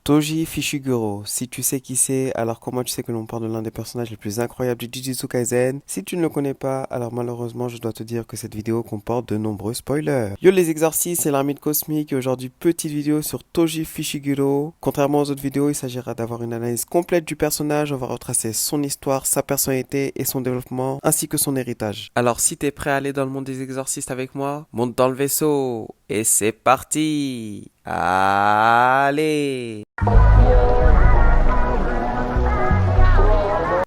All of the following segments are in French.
Toji Fushiguro, si tu sais qui c'est, alors comment tu sais que l'on parle de l'un des personnages les plus incroyables du Jujutsu Kaisen? Si tu ne le connais pas, alors malheureusement je dois te dire que cette vidéo comporte de nombreux spoilers. Yo les exorcistes, c'est l'armée cosmique et aujourd'hui petite vidéo sur Toji Fushiguro. Contrairement aux autres vidéos, il s'agira d'avoir une analyse complète du personnage, on va retracer son histoire, sa personnalité et son développement, ainsi que son héritage. Alors si t'es prêt à aller dans le monde des exorcistes avec moi, monte dans le vaisseau et c'est parti! Allez!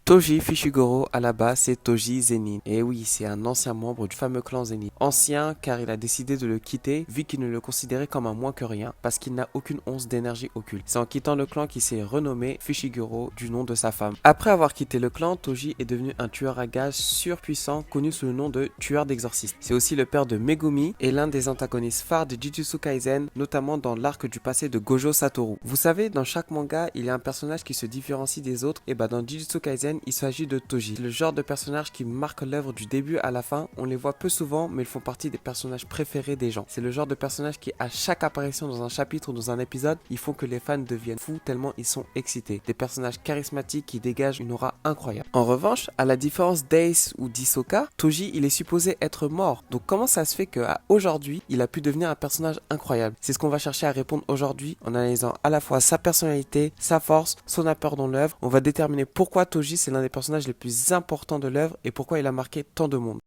Toji Fushiguro, à la base, c'est Toji Zenin. Et oui, c'est un ancien membre du fameux clan Zenin. Ancien car il a décidé de le quitter vu qu'il ne le considérait comme un moins que rien parce qu'il n'a aucune once d'énergie occulte. C'est en quittant le clan qu'il s'est renommé Fushiguro du nom de sa femme. Après avoir quitté le clan, Toji est devenu un tueur à gages surpuissant connu sous le nom de tueur d'exorcistes. C'est aussi le père de Megumi et l'un des antagonistes phares de Jujutsu Kaisen, notamment dans l'arc du passé de Gojo Satoru. Vous savez, dans chaque manga, il y a un personnage qui se différencie des autres et dans Jujutsu Kaisen, il s'agit de Toji, le genre de personnage qui marque l'œuvre du début à la fin. On les voit peu souvent, mais ils font partie des personnages préférés des gens. C'est le genre de personnage qui, à chaque apparition dans un chapitre ou dans un épisode, ils font que les fans deviennent fous tellement ils sont excités. Des personnages charismatiques qui dégagent une aura incroyable. En revanche, à la différence d'Ace ou d'Hisoka, Toji, il est supposé être mort. Donc comment ça se fait qu'à aujourd'hui, il a pu devenir un personnage incroyable? C'est ce qu'on va chercher à répondre aujourd'hui en analysant à la fois sa personnalité, sa force, son apport dans l'œuvre. On va déterminer pourquoi Toji c'est l'un des personnages les plus importants de l'œuvre et pourquoi il a marqué tant de monde.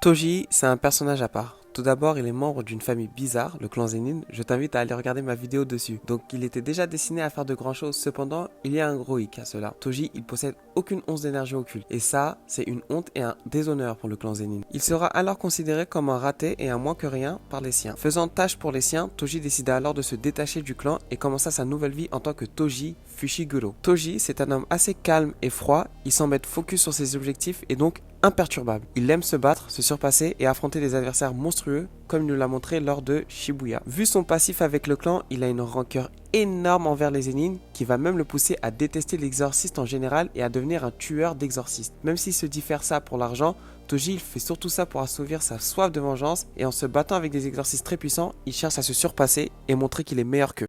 Toji, c'est un personnage à part. Tout d'abord, il est membre d'une famille bizarre, le clan Zenin. Je t'invite à aller regarder ma vidéo dessus. Donc, il était déjà destiné à faire de grandes choses. Cependant, il y a un gros hic à cela. Toji, il possède aucune once d'énergie occulte. Et ça, c'est une honte et un déshonneur pour le clan Zenin. Il sera alors considéré comme un raté et un moins que rien par les siens. Faisant tâche pour les siens, Toji décida alors de se détacher du clan et commença sa nouvelle vie en tant que Toji Fushiguro. Toji, c'est un homme assez calme et froid. Il semble être focus sur ses objectifs et donc imperturbable. Il aime se battre, se surpasser et affronter des adversaires monstrueux comme il nous l'a montré lors de Shibuya. Vu son passif avec le clan, il a une rancœur énorme envers les Zenin qui va même le pousser à détester l'exorciste en général et à devenir un tueur d'exorcistes. Même s'il se dit faire ça pour l'argent, Toji il fait surtout ça pour assouvir sa soif de vengeance et en se battant avec des exorcistes très puissants, il cherche à se surpasser et montrer qu'il est meilleur qu'eux.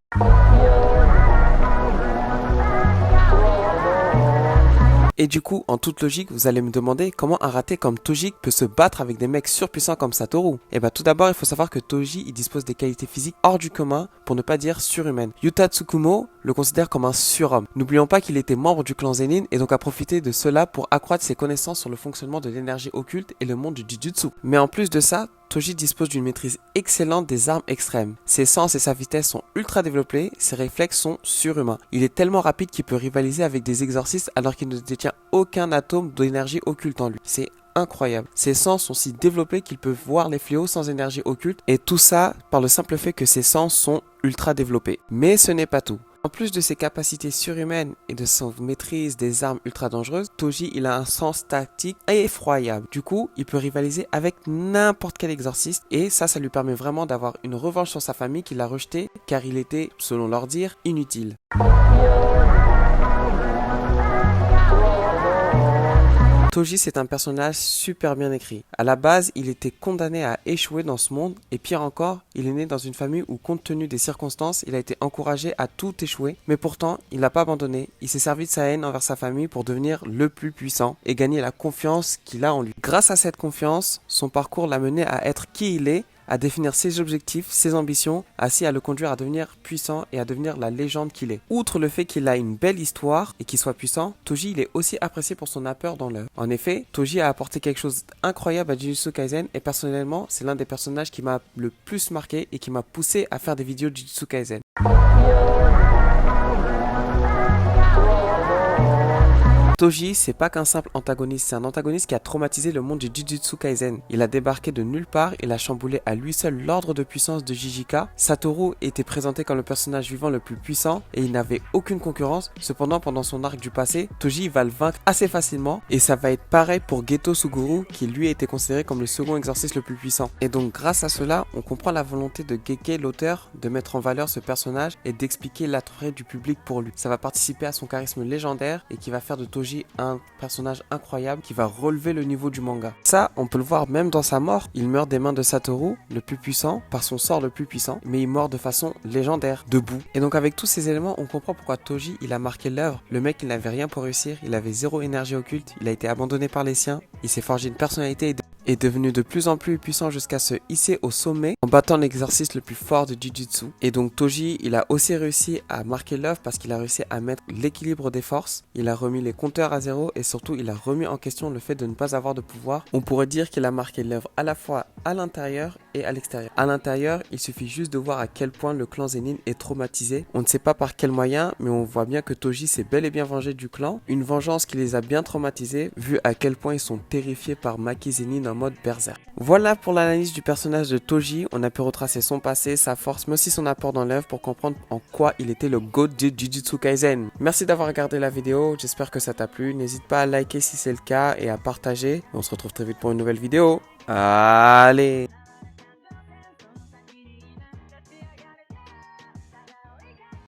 Et du coup, en toute logique, vous allez me demander comment un raté comme Toji peut se battre avec des mecs surpuissants comme Satoru. Et tout d'abord, il faut savoir que Toji, il dispose des qualités physiques hors du commun, pour ne pas dire surhumaines. Yuta Tsukumo le considère comme un surhomme. N'oublions pas qu'il était membre du clan Zenin et donc a profité de cela pour accroître ses connaissances sur le fonctionnement de l'énergie occulte et le monde du Jujutsu. Mais en plus de ça, Toji dispose d'une maîtrise excellente des armes extrêmes. Ses sens et sa vitesse sont ultra développés, ses réflexes sont surhumains. Il est tellement rapide qu'il peut rivaliser avec des exorcistes alors qu'il ne détient aucun atome d'énergie occulte en lui. C'est incroyable. Ses sens sont si développés qu'il peut voir les fléaux sans énergie occulte et tout ça par le simple fait que ses sens sont ultra développés. Mais ce n'est pas tout. En plus de ses capacités surhumaines et de son maîtrise des armes ultra dangereuses, Toji il a un sens tactique effroyable. Du coup, il peut rivaliser avec n'importe quel exorciste et ça lui permet vraiment d'avoir une revanche sur sa famille qu'il a rejetée car il était, selon leur dire, inutile. Toji c'est un personnage super bien écrit. À la base, il était condamné à échouer dans ce monde et pire encore, il est né dans une famille où compte tenu des circonstances, il a été encouragé à tout échouer. Mais pourtant, il n'a pas abandonné. Il s'est servi de sa haine envers sa famille pour devenir le plus puissant et gagner la confiance qu'il a en lui. Grâce à cette confiance, son parcours l'a mené à être qui il est, à définir ses objectifs, ses ambitions, ainsi à le conduire à devenir puissant et à devenir la légende qu'il est. Outre le fait qu'il a une belle histoire et qu'il soit puissant, Toji il est aussi apprécié pour son apport dans l'œuvre. En effet, Toji a apporté quelque chose d'incroyable à Jujutsu Kaisen et personnellement, c'est l'un des personnages qui m'a le plus marqué et qui m'a poussé à faire des vidéos de Jujutsu Kaisen. Toji, c'est pas qu'un simple antagoniste, c'est un antagoniste qui a traumatisé le monde du Jujutsu Kaisen. Il a débarqué de nulle part, il a chamboulé à lui seul l'ordre de puissance de Jijika. Satoru était présenté comme le personnage vivant le plus puissant et il n'avait aucune concurrence. Cependant, pendant son arc du passé, Toji va le vaincre assez facilement et ça va être pareil pour Geto Suguru qui lui a été considéré comme le second exorciste le plus puissant. Et donc grâce à cela, on comprend la volonté de Gege, l'auteur, de mettre en valeur ce personnage et d'expliquer l'attrait du public pour lui. Ça va participer à son charisme légendaire et qui va faire de Toji Toji un personnage incroyable qui va relever le niveau du manga. Ça, on peut le voir même dans sa mort. Il meurt des mains de Satoru, le plus puissant, par son sort le plus puissant, mais il meurt de façon légendaire, debout. Et donc avec tous ces éléments, on comprend pourquoi Toji, il a marqué l'œuvre. Le mec, il n'avait rien pour réussir, il avait zéro énergie occulte, il a été abandonné par les siens, il s'est forgé une personnalité et est devenu de plus en plus puissant jusqu'à se hisser au sommet en battant l'exercice le plus fort de Jujutsu. Et donc Toji, il a aussi réussi à marquer l'œuvre parce qu'il a réussi à mettre l'équilibre des forces, il a remis les compteurs à zéro et surtout il a remis en question le fait de ne pas avoir de pouvoir. On pourrait dire qu'il a marqué l'œuvre à la fois à l'intérieur et à l'extérieur. À l'intérieur, il suffit juste de voir à quel point le clan Zenin est traumatisé. On ne sait pas par quel moyen, mais on voit bien que Toji s'est bel et bien vengé du clan. Une vengeance qui les a bien traumatisés, vu à quel point ils sont terrifiés par Maki Zenin en mode berserk. Voilà pour l'analyse du personnage de Toji. On a pu retracer son passé, sa force, mais aussi son apport dans l'œuvre pour comprendre en quoi il était le GOAT de Jujutsu Kaisen. Merci d'avoir regardé la vidéo, j'espère que ça t'a plu. N'hésite pas à liker si c'est le cas et à partager. On se retrouve très vite pour une nouvelle vidéo. Allez!